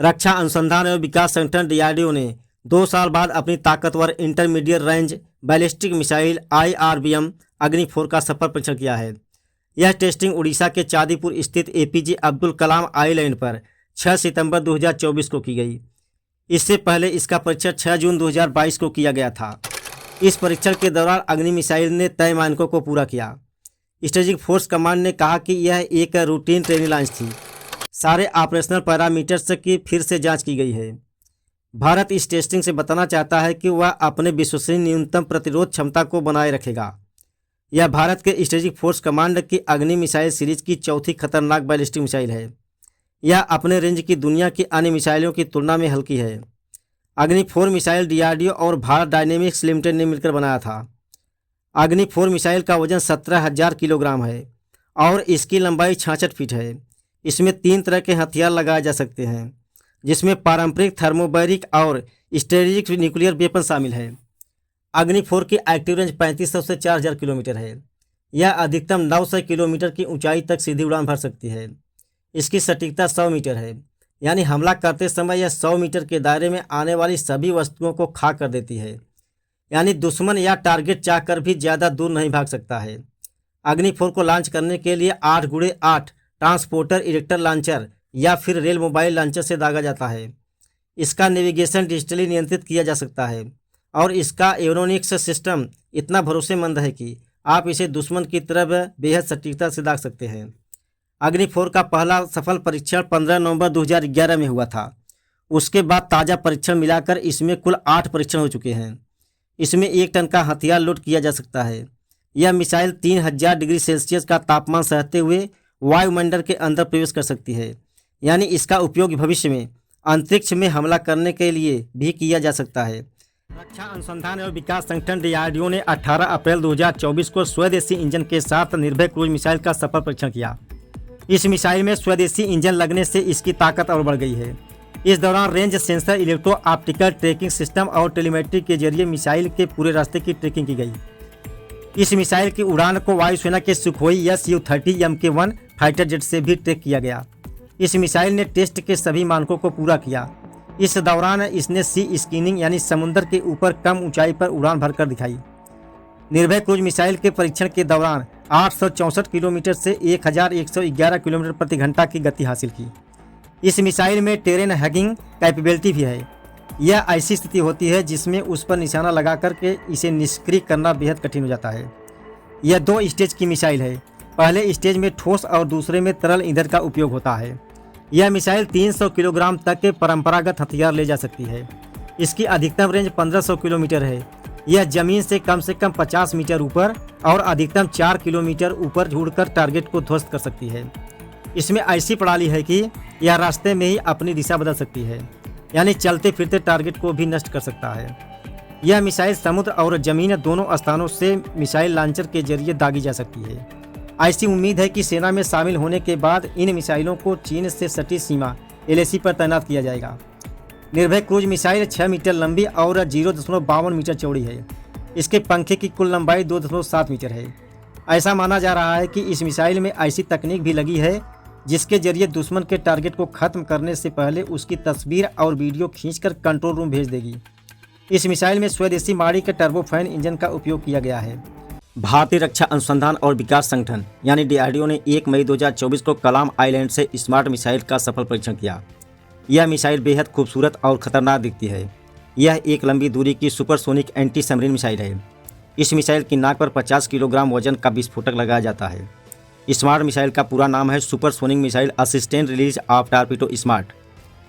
रक्षा अनुसंधान एवं विकास संगठन डीआरडीओ ने 2 साल बाद अपनी ताकतवर intermediate range ballistic missile IRBM अग्नि 4 का सफल परीक्षण किया है। यह टेस्टिंग उड़ीसा के चांदीपुर स्थित APJ अब्दुल कलाम आइलैंड पर 6 सितंबर 2024 को की गई। इससे पहले इसका परीक्षण 6 जून 2022 को किया गया था। इस परीक्षण के दौरान अग्नि मिसाइल ने तय मानकों को पूरा किया। स्ट्रेटेजिक फोर्स कमांड ने कहा कि यह एक रूटीन ट्रेनिंग लॉन्च थी। सारे ऑपरेशनल पैरामीटर्स की फिर से जांच की गई है। भारत इस टेस्टिंग से बताना चाहता है कि वह अपने विश्वसनीय न्यूनतम प्रतिरोध क्षमता को बनाए रखेगा। यह भारत के स्ट्रेटेजिक फोर्स कमांड की अग्नि मिसाइल सीरीज की चौथी खतरनाक बैलिस्टिक मिसाइल है। यह अपने रेंज की दुनिया की अन्य मिसाइलों की तुलना में हल्की है। अग्नि 4 मिसाइल डीआरडीओ और भारत डायनेमिक्स लिमिटेड ने मिलकर बनाया था। अग्नि 4 मिसाइल का वजन 17,000 किलोग्राम है और इसकी लंबाई 66 फीट है। इसमें 3 तरह के हथियार लगाए जा सकते हैं, जिसमें पारंपरिक, थर्मोबैरिक और स्ट्रेटेजिक न्यूक्लियर वेपन शामिल है। अग्नि 4 की एक्टिव रेंज 3500 से 4000 किलोमीटर है। यह अधिकतम 900 किलोमीटर की ऊंचाई तक सीधी उड़ान भर सकती है। इसकी सटीकता 100 मीटर है, यानी हमला करते समय यह 100 मीटर के दायरे में आने वाली सभी वस्तुओं को खाक कर देती है, यानी दुश्मन या टारगेट चाहकर भी ज़्यादा दूर नहीं भाग सकता है। अग्नि 4 को लॉन्च करने के लिए 8x8 ट्रांसपोर्टर इरेक्टर लॉन्चर या फिर रेल मोबाइल लॉन्चर से दागा जाता है। इसका नेविगेशन डिजिटली नियंत्रित किया जा सकता है और इसका एवियोनिक्स सिस्टम इतना भरोसेमंद है कि आप इसे दुश्मन की तरफ बेहद सटीकता से दाग सकते हैं। अग्नि 4 का पहला सफल परीक्षण 15 नवंबर 2011 में हुआ था। उसके बाद ताज़ा परीक्षण मिलाकर इसमें कुल 8 परीक्षण हो चुके हैं। इसमें 1 टन का हथियार लोड किया जा सकता है। यह मिसाइल 3000 डिग्री सेल्सियस का तापमान सहते हुए वायुमंडल के अंदर प्रवेश कर सकती है, यानी इसका उपयोग भविष्य में अंतरिक्ष में हमला करने के लिए भी किया जा सकता है। रक्षा अनुसंधान एवं विकास संगठन डीआरडीओ ने 18 अप्रैल 2024 को स्वदेशी इंजन के साथ निर्भय क्रूज मिसाइल का सफल परीक्षण किया। इस मिसाइल में स्वदेशी इंजन लगने से इसकी ताकत और बढ़ गई है। इस दौरान range sensor, electro optical tracking system और टेलीमेट्री के जरिए मिसाइल के पूरे रास्ते की ट्रैकिंग की गई। इस मिसाइल की उड़ान को वायुसेना के Sukhoi Su-30 Mk-1 fighter jet से भी ट्रैक किया गया। इस मिसाइल ने टेस्ट के सभी मानकों को पूरा किया। इस दौरान इसने सी स्कीनिंग यानी समुद्र के ऊपर कम ऊंचाई पर उड़ान भरकर दिखाई। निर्भय क्रूज मिसाइल के परीक्षण के दौरान 864 किलोमीटर से 1111 किलोमीटर प्रति घंटा की गति हासिल की। इस मिसाइल में टेरेन हैगिंग कैपेबिलिटी भी है। यह ऐसी स्थिति होती है जिसमें उस पर निशाना लगा करके इसे निष्क्रिय करना बेहद कठिन हो जाता है। यह 2 स्टेज की मिसाइल है। पहले स्टेज में ठोस और दूसरे में तरल ईंधन का उपयोग होता है। यह मिसाइल 300 किलोग्राम तक के परंपरागत हथियार ले जा सकती है। इसकी अधिकतम रेंज 1500 किलोमीटर है। यह जमीन से कम 50 मीटर ऊपर और अधिकतम 4 किलोमीटर ऊपर उड़कर टारगेट को ध्वस्त कर सकती है। इसमें ऐसी प्रणाली है कि यह रास्ते में ही अपनी दिशा बदल सकती है, यानी चलते फिरते टारगेट को भी नष्ट कर सकता है। यह मिसाइल समुद्र और जमीन दोनों स्थानों से मिसाइल लॉन्चर के जरिए दागी जा सकती है। ऐसी उम्मीद है कि सेना में शामिल होने के बाद इन मिसाइलों को चीन से सटी सीमा LAC पर तैनात किया जाएगा। निर्भय क्रूज मिसाइल 6 मीटर लंबी और 0.52 मीटर चौड़ी है। इसके पंखे की कुल लंबाई 2.7 मीटर है। ऐसा माना जा रहा है कि इस मिसाइल में ऐसी तकनीक भी लगी है जिसके जरिए दुश्मन के टारगेट को खत्म करने से पहले उसकी तस्वीर और वीडियो खींचकर कंट्रोल रूम भेज देगी। इस मिसाइल में स्वदेशी माड़ी के टर्बोफैन इंजन का उपयोग किया गया है। भारतीय रक्षा अनुसंधान और विकास संगठन यानी डीआरडीओ ने 1 मई 2024 को कलाम आइलैंड से स्मार्ट मिसाइल का सफल परीक्षण किया। यह मिसाइल बेहद खूबसूरत और खतरनाक दिखती है। यह एक लंबी दूरी की सुपरसोनिक एंटी सबमरीन मिसाइल है। इस मिसाइल की नाक पर 50 किलोग्राम वजन का विस्फोटक लगाया जाता है। स्मार्ट मिसाइल का पूरा नाम है supersonic missile assistant release of torpedo smart.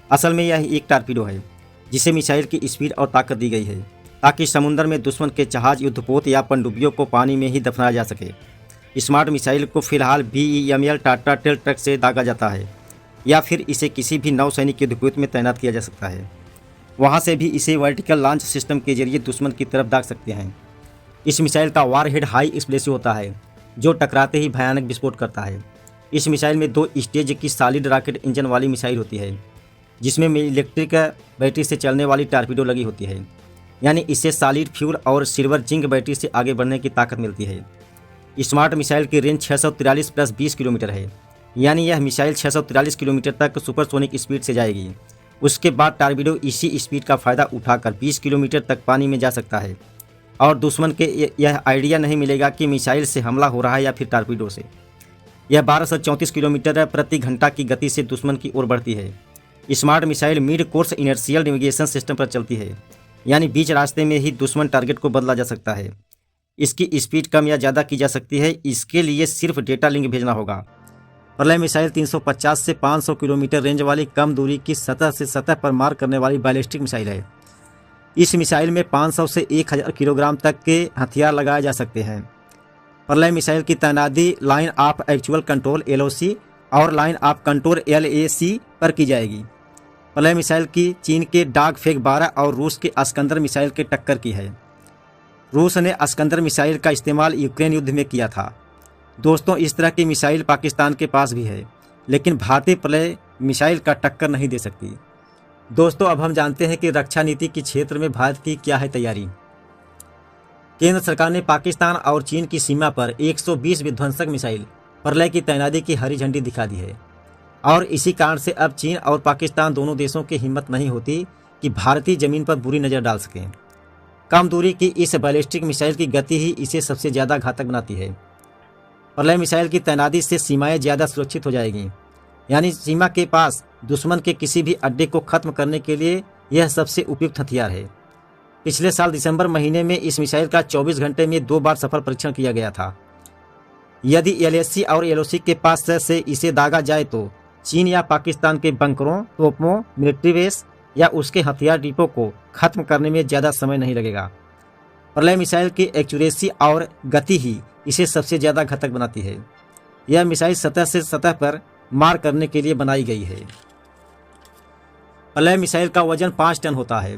असल में यह एक टारपीडो है जिसे मिसाइल की स्पीड और ताकत दी गई है ताकि समुद्र में दुश्मन के जहाज, युद्धपोत या पनडुब्बियों को पानी में ही दफनाया जा सके। स्मार्ट मिसाइल को फिलहाल BEML टाटा टेल ट्रक से दागा जाता है या फिर इसे किसी भी नौसैनिक युद्धपोत में तैनात किया जा सकता है। वहाँ से भी इसे वर्टिकल लॉन्च सिस्टम के जरिए दुश्मन की तरफ दाग सकते हैं। इस मिसाइल का वारहेड हाई एक्सप्लोसिव होता है जो टकराते ही भयानक विस्फोट करता है। इस मिसाइल में 2 स्टेज की सॉलिड रॉकेट इंजन वाली मिसाइल होती है जिसमें इलेक्ट्रिक बैटरी से चलने वाली टारपीडो लगी होती है, यानी इससे सॉलिड फ्यूल और सिल्वर जिंक बैटरी से आगे बढ़ने की ताकत मिलती है। स्मार्ट मिसाइल की रेंज 643 + 20 किलोमीटर है, यानी यह मिसाइल 643 किलोमीटर तक सुपरसोनिक स्पीड से जाएगी उसके बाद टारपीडो इसी स्पीड का फ़ायदा उठाकर 20 किलोमीटर तक पानी में जा सकता है और दुश्मन के यह आइडिया नहीं मिलेगा कि मिसाइल से हमला हो रहा है या फिर टारपीडो से। यह 1234 किलोमीटर प्रति घंटा की गति से दुश्मन की ओर बढ़ती है। Smart missile mid course inertial navigation system पर चलती है, यानी बीच रास्ते में ही दुश्मन टारगेट को बदला जा सकता है। इसकी स्पीड कम या ज़्यादा की जा सकती है, इसके लिए सिर्फ डेटा लिंक भेजना होगा। प्रलय मिसाइल 350 से 500 किलोमीटर रेंज वाली कम दूरी की सतह से सतह पर मार करने वाली बैलिस्टिक मिसाइल है। इस मिसाइल में 500 से 1000 किलोग्राम तक के हथियार लगाए जा सकते हैं। प्रलय मिसाइल की तैनाती line of actual control LOC और लाइन ऑफ कंट्रोल LAC पर की जाएगी। प्रलय मिसाइल की चीन के डाग फेक 12 और रूस के अस्कंदर मिसाइल के टक्कर की है। रूस ने अस्कंदर मिसाइल का इस्तेमाल यूक्रेन युद्ध में किया था। दोस्तों, इस तरह की मिसाइल पाकिस्तान के पास भी है, लेकिन भारतीय प्रलय मिसाइल का टक्कर नहीं दे सकती। दोस्तों, अब हम जानते हैं कि रक्षा नीति के क्षेत्र में भारत की क्या है तैयारी। केंद्र सरकार ने पाकिस्तान और चीन की सीमा पर 120 विध्वंसक मिसाइल प्रलय की तैनाती की हरी झंडी दिखा दी है और इसी कारण से अब चीन और पाकिस्तान दोनों देशों की हिम्मत नहीं होती कि भारतीय जमीन पर बुरी नज़र डाल सकें। कम दूरी की इस बैलिस्टिक मिसाइल की गति ही इसे सबसे ज़्यादा घातक बनाती है। प्रलय मिसाइल की तैनाती से सीमाएं ज़्यादा सुरक्षित हो जाएगी, यानी सीमा के पास दुश्मन के किसी भी अड्डे को खत्म करने के लिए यह सबसे उपयुक्त हथियार है। पिछले साल दिसंबर महीने में इस मिसाइल का 24 घंटे में 2 बार सफल परीक्षण किया गया था। यदि LAC और LOC के पास से इसे दागा जाए तो चीन या पाकिस्तान के बंकरों, तोपों, मिलिट्री बेस या उसके हथियार डिपो को खत्म करने में ज़्यादा समय नहीं लगेगा। प्रलय मिसाइल की एक्यूरेसी और गति ही इसे सबसे ज़्यादा घातक बनाती है। यह मिसाइल सतह से सतह पर मार करने के लिए बनाई गई है। प्रलय मिसाइल का वजन 5 टन होता है।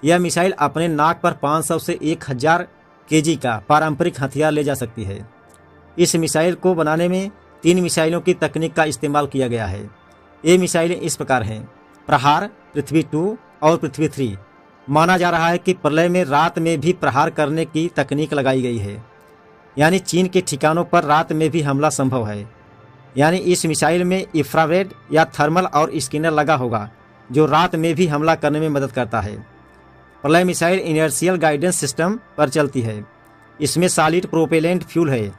यह मिसाइल अपने नाक पर 500 से 1000 kg का पारंपरिक हथियार ले जा सकती है। इस मिसाइल को बनाने में 3 मिसाइलों की तकनीक का इस्तेमाल किया गया है। ये मिसाइलें इस प्रकार हैं: प्रहार, पृथ्वी 2 और पृथ्वी 3। माना जा रहा है कि प्रलय में रात में भी प्रहार करने की तकनीक लगाई गई है, यानी चीन के ठिकानों पर रात में भी हमला संभव है। यानी इस मिसाइल में इंफ्रारेड या थर्मल और स्कैनर लगा होगा जो रात में भी हमला करने में मदद करता है। प्रलय मिसाइल इनर्शियल गाइडेंस सिस्टम पर चलती है। इसमें सॉलिड प्रोपेलेंट फ्यूल है,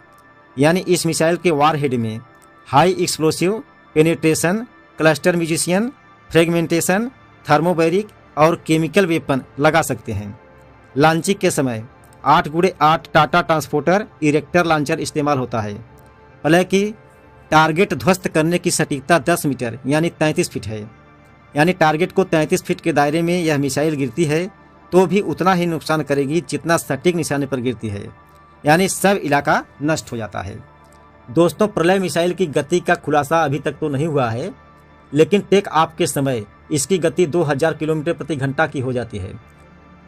यानी इस मिसाइल के वारहेड में high explosive, penetration, cluster musician, fragmentation, thermobaric और केमिकल वेपन लगा सकते हैं। लॉन्चिंग के समय 8x8 Tata transporter erector launcher इस्तेमाल होता है। प्रलय की टारगेट ध्वस्त करने की सटीकता 10 मीटर यानी 33 फीट है। यानी टारगेट को 33 फीट के दायरे में यह मिसाइल गिरती है तो भी उतना ही नुकसान करेगी जितना सटीक निशाने पर गिरती है, यानी सब इलाका नष्ट हो जाता है। दोस्तों, प्रलय मिसाइल की गति का खुलासा अभी तक तो नहीं हुआ है, लेकिन टेक ऑफ के समय इसकी गति 2000 किलोमीटर प्रति घंटा की हो जाती है।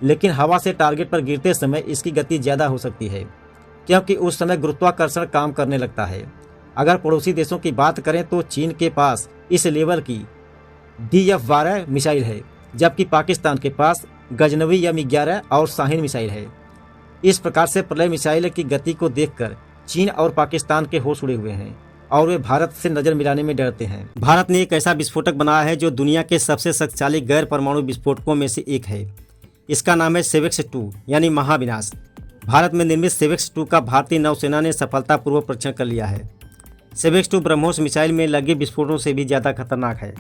लेकिन हवा से टारगेट पर गिरते समय इसकी गति ज़्यादा हो सकती है, क्योंकि उस समय गुरुत्वाकर्षण काम करने लगता है। अगर पड़ोसी देशों की बात करें तो चीन के पास इस लेवल की DF-12 मिसाइल है, जबकि पाकिस्तान के पास गजनवी M11 और शाहीन मिसाइल है। इस प्रकार से प्रलय मिसाइल की गति को देखकर चीन और पाकिस्तान के होश उड़े हुए हैं और वे भारत से नज़र मिलाने में डरते हैं। भारत ने एक ऐसा विस्फोटक बनाया है जो दुनिया के सबसे शक्तिशाली गैर परमाणु विस्फोटकों में से एक है। इसका नाम है सेवेक्स 2 यानी महाविनाश। भारत में निर्मित सेवेक्स 2 का भारतीय नौसेना ने सफलतापूर्वक परीक्षण कर लिया है। सेवेक्स 2 ब्रह्मोस मिसाइल में लगे विस्फोटों से भी ज़्यादा खतरनाक है।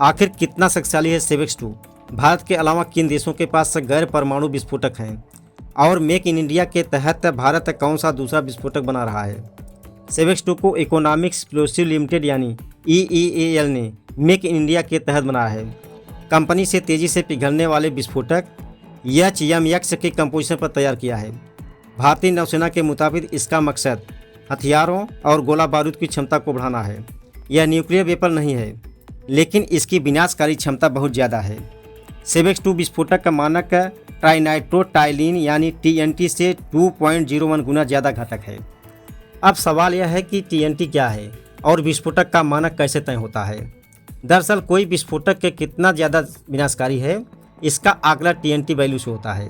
आखिर कितना शक्तिशाली है सेवेक्स 2? भारत के अलावा किन देशों के पास गैर परमाणु विस्फोटक हैं और मेक इन इंडिया के तहत भारत कौन सा दूसरा विस्फोटक बना रहा है? सेवेक्स 2 को इकोनॉमिक एक्सप्लोसिव लिमिटेड यानी EEAL ने मेक इन इंडिया के तहत बनाया है। कंपनी से तेज़ी से पिघलने वाले विस्फोटक HMX के कंपोजिशन पर तैयार किया है। भारतीय नौसेना के मुताबिक इसका मकसद हथियारों और गोला बारूद की क्षमता को बढ़ाना है। यह न्यूक्लियर वेपन नहीं है, लेकिन इसकी विनाशकारी क्षमता बहुत ज़्यादा है। सेवेक्स 2 विस्फोटक का मानक ट्राइनाइट्रोटाइलिन यानी TNT से 2.01 गुना ज़्यादा घातक है। अब सवाल यह है कि TNT क्या है और विस्फोटक का मानक कैसे तय होता है? दरअसल कोई विस्फोटक के कितना ज़्यादा विनाशकारी है, इसका आंकड़ा TNT वैल्यू से होता है।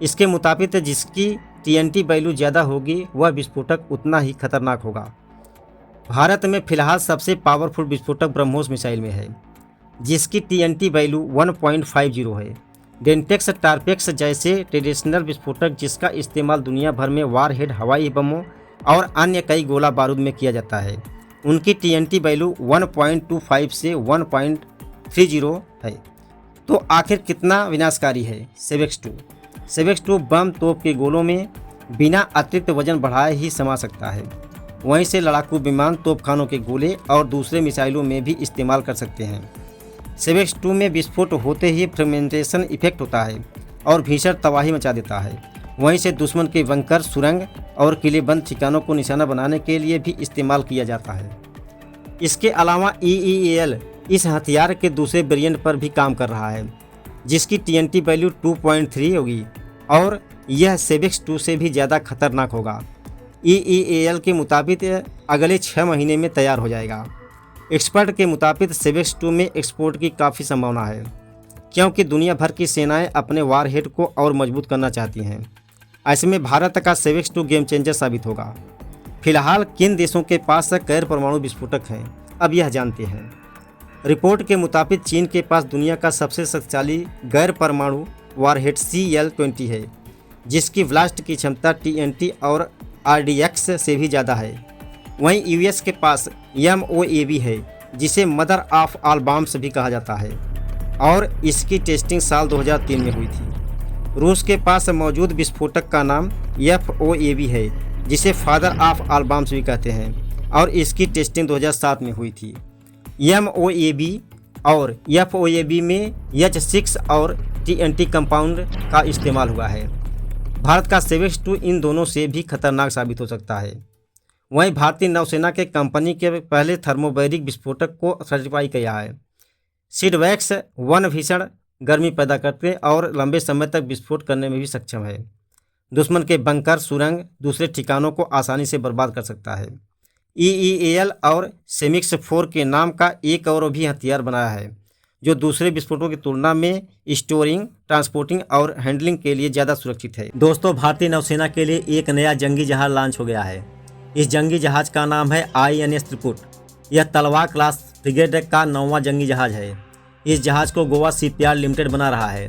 इसके मुताबिक जिसकी TNT वैल्यू ज़्यादा होगी वह विस्फोटक उतना ही खतरनाक होगा। भारत में फिलहाल सबसे पावरफुल विस्फोटक ब्रह्मोस मिसाइल में है। जिसकी TNT वैल्यू 1.50 है। डेंटेक्स टारपेक्स जैसे ट्रेडिशनल विस्फोटक जिसका इस्तेमाल दुनिया भर में वारहेड, हवाई बमों और अन्य कई गोला बारूद में किया जाता है, उनकी TNT वैल्यू 1.25 से 1.30 है। तो आखिर कितना विनाशकारी है सेवेक्स 2? सेवेक्स 2 बम तोप के गोलों में बिना अतिरिक्त वजन बढ़ाए ही समा सकता है। वहीं से लड़ाकू विमान, तोपखानों के गोले और दूसरे मिसाइलों में भी इस्तेमाल कर सकते हैं। सेवेक्स 2 में विस्फोट होते ही फ्रेगमेंटेशन इफेक्ट होता है और भीषण तबाही मचा देता है। वहीं से दुश्मन के बंकर, सुरंग और किलेबंद ठिकानों को निशाना बनाने के लिए भी इस्तेमाल किया जाता है। इसके अलावा EEAL इस हथियार के दूसरे वेरिएंट पर भी काम कर रहा है, जिसकी TNT वैल्यू 2.3 होगी और यह सेवेक्स 2 से भी ज़्यादा खतरनाक होगा। EEAL के मुताबिक अगले 6 महीने में तैयार हो जाएगा। एक्सपर्ट के मुताबिक सेवेक्स 2 में एक्सपोर्ट की काफ़ी संभावना है, क्योंकि दुनिया भर की सेनाएं अपने वारहेड को और मजबूत करना चाहती हैं। ऐसे में भारत का सेवेक्स 2 गेम चेंजर साबित होगा। फिलहाल किन देशों के पास गैर परमाणु विस्फोटक हैं, अब यह जानते हैं। रिपोर्ट के मुताबिक चीन के पास दुनिया का सबसे शक्तिशाली गैर परमाणु वारहेड CL-20 है, जिसकी ब्लास्ट की क्षमता TNT और RDX से भी ज़्यादा है। वहीं US के पास MOAB है, जिसे मदर ऑफ ऑल बॉम्ब्स भी कहा जाता है और इसकी टेस्टिंग साल 2003 में हुई थी। रूस के पास मौजूद विस्फोटक का नाम FOAB है, जिसे फादर ऑफ ऑल बॉम्ब्स भी कहते हैं और इसकी टेस्टिंग 2007 में हुई थी। MOAB और FOAB में H6 और TNT कंपाउंड का इस्तेमाल हुआ है। भारत का सेवेक्स 2 इन दोनों से भी खतरनाक साबित हो सकता है। वहीं भारतीय नौसेना के कंपनी के पहले थर्मोबैरिक विस्फोटक को सर्टिफाई किया है। सिडवैक्स 1 भीषण गर्मी पैदा करते और लंबे समय तक विस्फोट करने में भी सक्षम है। दुश्मन के बंकर, सुरंग, दूसरे ठिकानों को आसानी से बर्बाद कर सकता है। EEAL और सेमिक्स 4 के नाम का एक और भी हथियार बनाया है, जो दूसरे विस्फोटों की तुलना में स्टोरिंग, ट्रांसपोर्टिंग और हैंडलिंग के लिए ज़्यादा सुरक्षित है। दोस्तों, भारतीय नौसेना के लिए एक नया जंगी जहाज लॉन्च हो गया है। इस जंगी जहाज का नाम है INS त्रिकुट। यह तलवार क्लास फ्रिगेट का 9वां जंगी जहाज है। इस जहाज को गोवा शिपयार्ड लिमिटेड बना रहा है।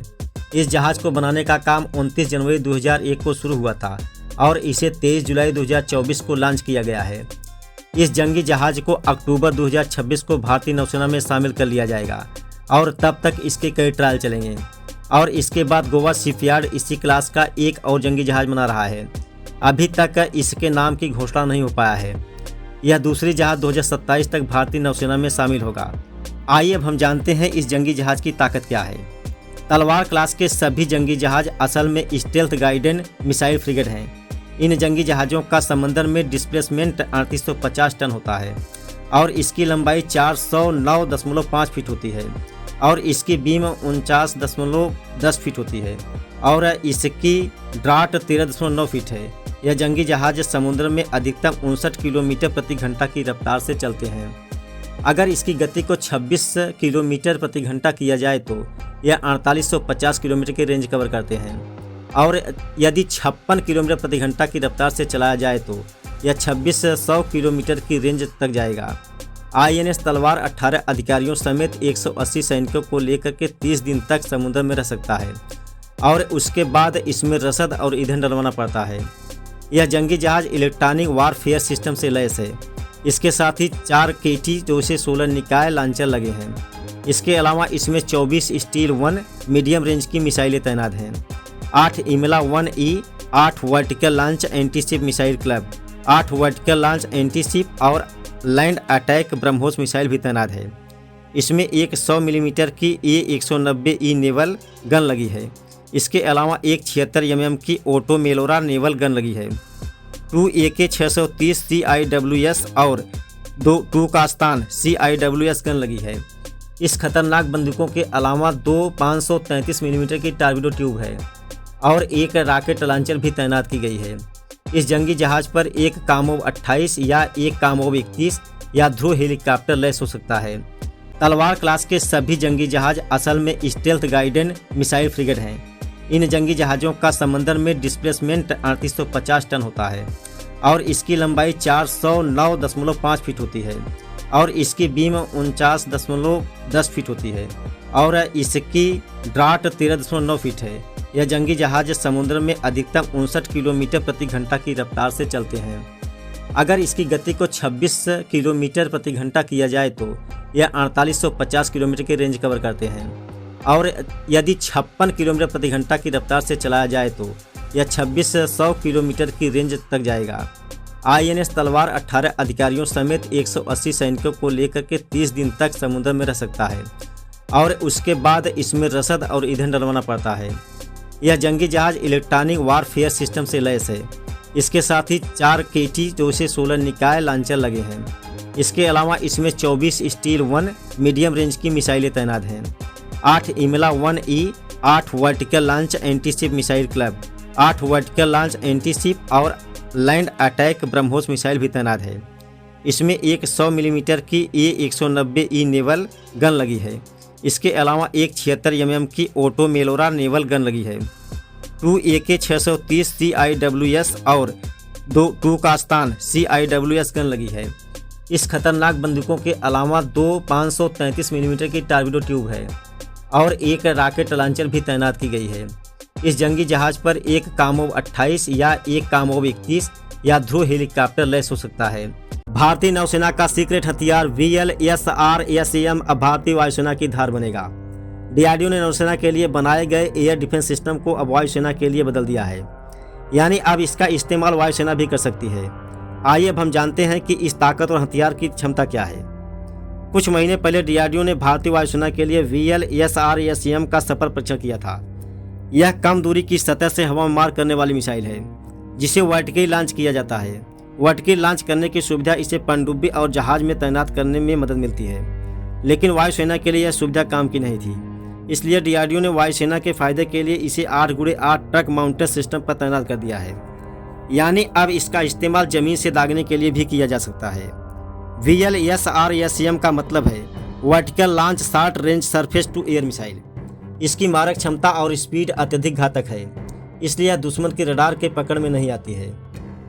इस जहाज को बनाने का काम 29 जनवरी 2001 को शुरू हुआ था और इसे 23 जुलाई 2024 को लॉन्च किया गया है। इस जंगी जहाज को अक्टूबर 2026 को भारतीय नौसेना में शामिल कर लिया जाएगा और तब तक इसके कई ट्रायल चलेंगे। और इसके बाद गोवा शिपयार्ड इसी क्लास का एक और जंगी जहाज बना रहा है। अभी तक इसके नाम की घोषणा नहीं हो पाया है। यह दूसरी जहाज 2027 तक भारतीय नौसेना में शामिल होगा। आइए अब हम जानते हैं इस जंगी जहाज की ताकत क्या है। तलवार क्लास के सभी जंगी जहाज असल में स्टेल्थ गाइडेड मिसाइल फ्रिगेट हैं। इन जंगी जहाज़ों का समंदर में डिस्प्लेसमेंट 3850 टन होता है और इसकी लंबाई 409.5 फीट होती है और इसकी बीम 49.10 फीट होती है और इसकी ड्राट 13.9 फीट है। यह जंगी जहाज समुद्र में अधिकतम 59 किलोमीटर प्रति घंटा की रफ्तार से चलते हैं। अगर इसकी गति को 26 किलोमीटर प्रति घंटा किया जाए तो यह 4850 किलोमीटर की रेंज कवर करते हैं और यदि 56 किलोमीटर प्रति घंटा की रफ्तार से चलाया जाए तो यह 2600 किलोमीटर की रेंज तक जाएगा। INS तलवार 18 अधिकारियों समेत 180 सैनिकों को लेकर के 30 दिन तक समुद्र में रह सकता है और उसके बाद इसमें रसद और ईंधन डलवाना पड़ता है। यह जंगी जहाज इलेक्ट्रॉनिक वारफेयर सिस्टम से लैस है। इसके साथ ही 4 KT-216 निकाय लॉन्चर लगे हैं। इसके अलावा इसमें 24 स्टील 1 मीडियम रेंज की मिसाइलें तैनात हैं, 8 इमला 1E, 8 vertical launch anti-ship missile club, 8 vertical launch anti-ship और लैंड अटैक ब्रह्मोस मिसाइल भी तैनात है। इसमें एक 100 मिलीमीटर की A190E नेवल गन लगी है। इसके अलावा एक 76 mm की ऑटो मेलोरा नेवल गन लगी है। 2 AK-630 CIWS और 2 कास्तान CIWS गन लगी है। इस खतरनाक बंदूकों के अलावा 2 533 मिलीमीटर की टारपीडो ट्यूब है और एक रॉकेट लॉन्चर भी तैनात की गई है। इस जंगी जहाज पर एक कामोव 28 या एक कामोव 31 या ध्रुव हेलीकॉप्टर लैस हो सकता है। तलवार क्लास के सभी जंगी जहाज असल में स्टेल्थ गाइडेड मिसाइल फ्रिगेट हैं। इन जंगी जहाज़ों का समंदर में डिस्प्लेसमेंट 3850 टन होता है और इसकी लंबाई 409.5 फीट होती है और इसकी बीम 49.10 फीट होती है और इसकी ड्राट 13.9 फीट है। यह जंगी जहाज समुद्र में अधिकतम 59 किलोमीटर प्रति घंटा की रफ्तार से चलते हैं। अगर इसकी गति को 26 किलोमीटर प्रति घंटा किया जाए तो यह 4850 किलोमीटर की रेंज कवर करते हैं और यदि 56 किलोमीटर प्रति घंटा की रफ्तार से चलाया जाए तो यह 2600 किलोमीटर की रेंज तक जाएगा। INS तलवार 18 अधिकारियों समेत 180 सैनिकों को लेकर के 30 दिन तक समुद्र में रह सकता है और उसके बाद इसमें रसद और ईंधन डलवाना पड़ता है। यह जंगी जहाज इलेक्ट्रॉनिक वारफेयर सिस्टम से लैस है। इसके साथ ही 4 KT-216 निकाय लॉन्चर लगे हैं। इसके अलावा इसमें 24 स्टील 1 मीडियम रेंज की मिसाइलें तैनात हैं, 8 इमला 1E, 8 vertical launch antiship missile club, 8 vertical launch antiship और लैंड अटैक ब्रह्मोस मिसाइल भी तैनात है। इसमें एक 100 मिलीमीटर की A190E नेवल गन लगी है। इसके अलावा एक 76 mm की ऑटो मेलोरा नेवल गन लगी है, 2 AK-630 CIWS और 2 कास्तान CIWS गन लगी है। इस खतरनाक बंदूकों के अलावा 2 533 मिलीमीटर की टारपीडो ट्यूब है और एक रॉकेट लॉन्चर भी तैनात की गई है। इस जंगी जहाज पर एक कामोव 28 या एक कामोव 31 या ध्रुव हेलीकॉप्टर लैस हो सकता है। भारतीय नौसेना का सीक्रेट हथियार VLSR-ASM अब भारतीय वायुसेना की धार बनेगा। DRDO ने नौसेना के लिए बनाए गए एयर डिफेंस सिस्टम को अब वायुसेना के लिए बदल दिया है, यानी अब इसका इस्तेमाल वायुसेना भी कर सकती है। आइए अब हम जानते हैं कि इस ताकतवर हथियार की क्षमता क्या है। कुछ महीने पहले DRDO ने भारतीय वायुसेना के लिए VLSR-ASM का सफल परीक्षण किया था। यह कम दूरी की सतह से हवा में मार करने वाली मिसाइल है जिसे वर्टिकली लॉन्च किया जाता है। वर्टिकली लॉन्च करने की सुविधा इसे पनडुब्बी और जहाज में तैनात करने में मदद मिलती है, लेकिन वायुसेना के लिए यह सुविधा काम की नहीं थी। इसलिए DRDO ने वायुसेना के फायदे के लिए इसे 8x8 ट्रक माउंटेड सिस्टम पर तैनात कर दिया है, यानी अब इसका इस्तेमाल जमीन से दागने के लिए भी किया जा सकता है। VLSR-ASM का मतलब है vertical launch short range surface to air missile. इसकी मारक क्षमता और स्पीड अत्यधिक घातक है, इसलिए यह दुश्मन के रडार के पकड़ में नहीं आती है।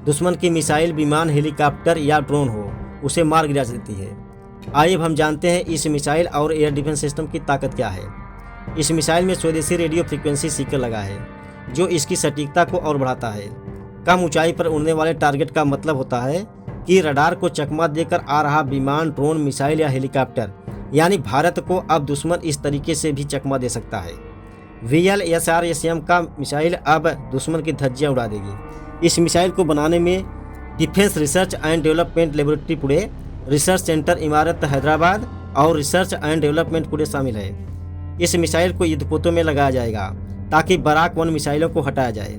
दुश्मन की मिसाइल विमान, हेलीकॉप्टर या ड्रोन हो उसे मार गिरा सकती है। आइए अब हम जानते हैं इस मिसाइल और एयर डिफेंस सिस्टम की ताकत क्या है। इस मिसाइल में स्वदेशी रेडियो फ्रीक्वेंसी सीकर लगा है जो इसकी सटीकता को और बढ़ाता है। कम ऊंचाई पर उड़ने वाले टारगेट का मतलब होता है कि रडार को चकमा देकर आ रहा विमान, ड्रोन, मिसाइल या हेलीकॉप्टर, यानी भारत को अब दुश्मन इस तरीके से भी चकमा दे सकता है। VLSR-ASM का मिसाइल अब दुश्मन की धज्जियां उड़ा देगी। इस मिसाइल को बनाने में defence research and development laboratory Pune, research centre इमारत हैदराबाद और रिसर्च एंड डेवलपमेंट पुणे शामिल है। इस मिसाइल को युद्धपोतों में लगाया जाएगा ताकि बराक 1 मिसाइलों को हटाया जाए।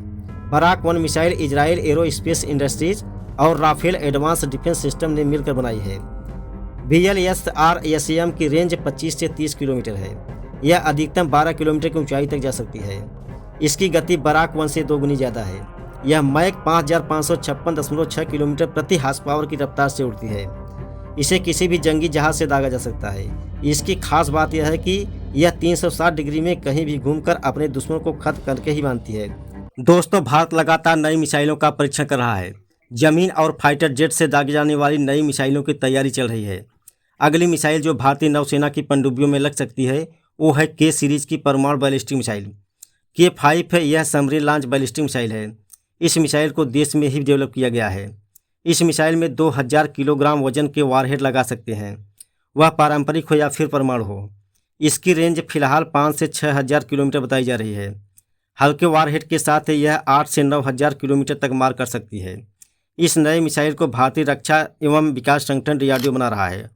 Barak 1 missile Israel aerospace industries और राफेल एडवांस डिफेंस सिस्टम ने मिलकर बनाई है। VLSR-ASM की रेंज 25 से 30 किलोमीटर है। यह अधिकतम 12 किलोमीटर की ऊंचाई तक जा सकती है। इसकी गति बराक 1 से 2 गुनी ज़्यादा है। यह मैक 5556.6 किलोमीटर प्रति हार्स पावर की रफ्तार से उड़ती है। इसे किसी भी जंगी जहाज से दागा जा सकता है। इसकी खास बात यह है कि यह 360 डिग्री में कहीं भी घूमकर अपने दुश्मन को खत्म करके ही मानती है। दोस्तों, भारत लगातार नई मिसाइलों का परीक्षण कर रहा है। जमीन और फाइटर जेट से दागी जाने वाली नई मिसाइलों की तैयारी चल रही है। अगली मिसाइल जो भारतीय नौसेना की पनडुब्बियों में लग सकती है वो है K सीरीज की परमाणु बैलिस्टिक मिसाइल। K5 है, यह सबमरीन लॉन्च बैलिस्टिक मिसाइल है। इस मिसाइल को देश में ही डेवलप किया गया है। इस मिसाइल में 2000 किलोग्राम वजन के वारहेड लगा सकते हैं, वह पारंपरिक हो या फिर परमाणु हो। इसकी रेंज फिलहाल 5 से 6000 किलोमीटर बताई जा रही है। हल्के वारहेड के साथ यह 8 से 9000 किलोमीटर तक मार कर सकती है। इस नए मिसाइल को भारतीय रक्षा एवं विकास संगठन DRDO बना रहा है।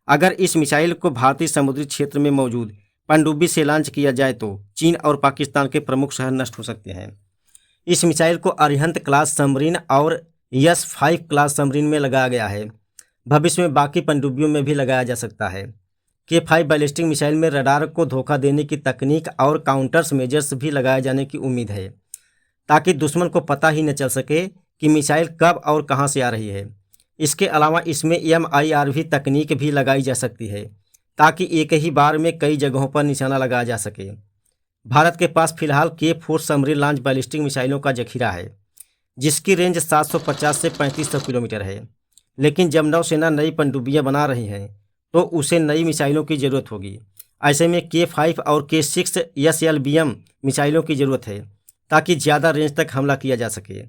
अगर इस मिसाइल को भारतीय समुद्री क्षेत्र में मौजूद पनडुब्बी से लॉन्च किया जाए तो चीन और पाकिस्तान के प्रमुख शहर नष्ट हो सकते हैं। इस मिसाइल को अरिहंत क्लास सबमरीन और S5 क्लास सबमरीन में लगाया गया है। भविष्य में बाकी पनडुब्बियों में भी लगाया जा सकता है। K5 बैलिस्टिक मिसाइल में रडार को धोखा देने की तकनीक और काउंटर्स मेजर्स भी लगाए जाने की उम्मीद है ताकि दुश्मन को पता ही न चल सके कि मिसाइल कब और कहां से आ रही है। इसके अलावा इसमें MIRV तकनीक भी लगाई जा सकती है ताकि एक ही बार में कई जगहों पर निशाना लगाया जा सके। भारत के पास फिलहाल K4 सबमरीन लॉन्च बैलिस्टिक मिसाइलों का जखीरा है जिसकी रेंज 750 से 3500 किलोमीटर है। लेकिन जब नौसेना नई पनडुब्बियां बना रही हैं तो उसे नई मिसाइलों की ज़रूरत होगी। ऐसे में K5 और K6 SLBM मिसाइलों की ज़रूरत है ताकि ज़्यादा रेंज तक हमला किया जा सके।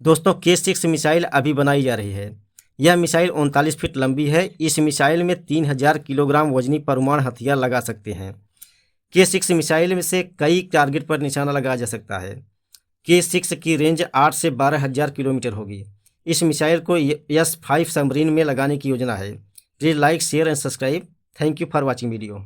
दोस्तों, K6 मिसाइल अभी बनाई जा रही है। यह मिसाइल 39 फीट लंबी है। इस मिसाइल में 3000 किलोग्राम वजनी परमाणु हथियार लगा सकते हैं। K6 मिसाइल में से कई टारगेट पर निशाना लगाया जा सकता है। K6 की रेंज 8 से 12,000 किलोमीटर होगी। इस मिसाइल को S5 सबमरीन में लगाने की योजना है। Please like, share and subscribe. Thank you for watching video.